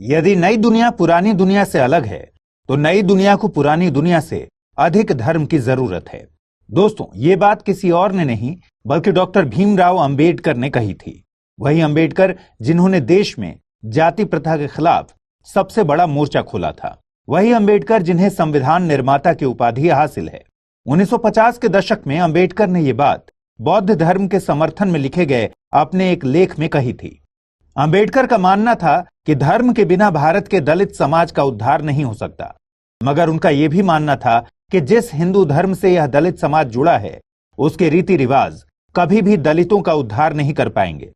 यदि नई दुनिया पुरानी दुनिया से अलग है तो नई दुनिया को पुरानी दुनिया से अधिक धर्म की जरूरत है। दोस्तों, ये बात किसी और ने नहीं बल्कि डॉक्टर भीमराव अंबेडकर ने कही थी। वही अंबेडकर जिन्होंने देश में जाति प्रथा के खिलाफ सबसे बड़ा मोर्चा खोला था। वही अंबेडकर जिन्हें संविधान निर्माता की उपाधि हासिल है। 1950 के दशक में अंबेडकर ने यह बात बौद्ध धर्म के समर्थन में लिखे गए अपने एक लेख में कही थी। अंबेडकर का मानना था कि धर्म के बिना भारत के दलित समाज का उद्धार नहीं हो सकता, मगर उनका यह भी मानना था कि जिस हिंदू धर्म से यह दलित समाज जुड़ा है उसके रीति रिवाज कभी भी दलितों का उद्धार नहीं कर पाएंगे।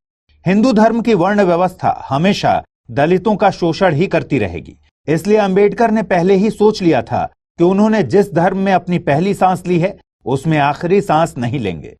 हिंदू धर्म की वर्ण व्यवस्था हमेशा दलितों का शोषण ही करती रहेगी। इसलिए अंबेडकर ने पहले ही सोच लिया था कि उन्होंने जिस धर्म में अपनी पहली सांस ली है उसमें आखिरी सांस नहीं लेंगे।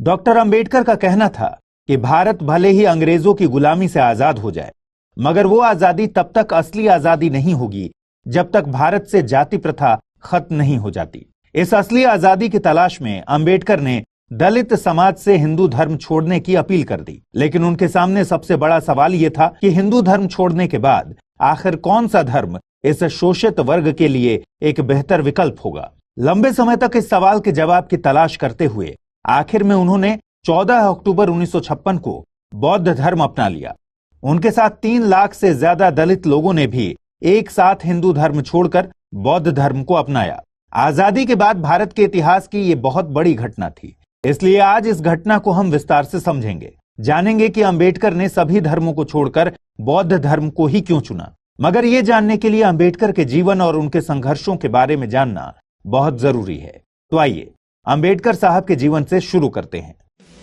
डॉक्टर अंबेडकर का कहना था कि भारत भले ही अंग्रेजों की गुलामी से आजाद हो जाए, मगर वो आजादी तब तक असली आजादी नहीं होगी जब तक भारत से जाति प्रथा खत्म नहीं हो जाती। इस असली आजादी की तलाश में अंबेडकर ने दलित समाज से हिंदू धर्म छोड़ने की अपील कर दी। लेकिन उनके सामने सबसे बड़ा सवाल यह था कि हिंदू धर्म छोड़ने के बाद आखिर कौन सा धर्म इस शोषित वर्ग के लिए एक बेहतर विकल्प होगा। लंबे समय तक इस सवाल के जवाब की तलाश करते हुए आखिर में उन्होंने 14 अक्टूबर 1956 को बौद्ध धर्म अपना लिया। उनके साथ 3 लाख से ज्यादा दलित लोगों ने भी एक साथ हिंदू धर्म छोड़कर बौद्ध धर्म को अपनाया। आजादी के बाद भारत के इतिहास की यह बहुत बड़ी घटना थी, इसलिए आज इस घटना को हम विस्तार से समझेंगे, जानेंगे कि अंबेडकर ने सभी धर्मों को छोड़कर बौद्ध धर्म को ही क्यों चुना। मगर यह जानने के लिए अंबेडकर के जीवन और उनके संघर्षों के बारे में जानना बहुत जरूरी है। तो आइए अंबेडकर साहब के जीवन से शुरू करते हैं।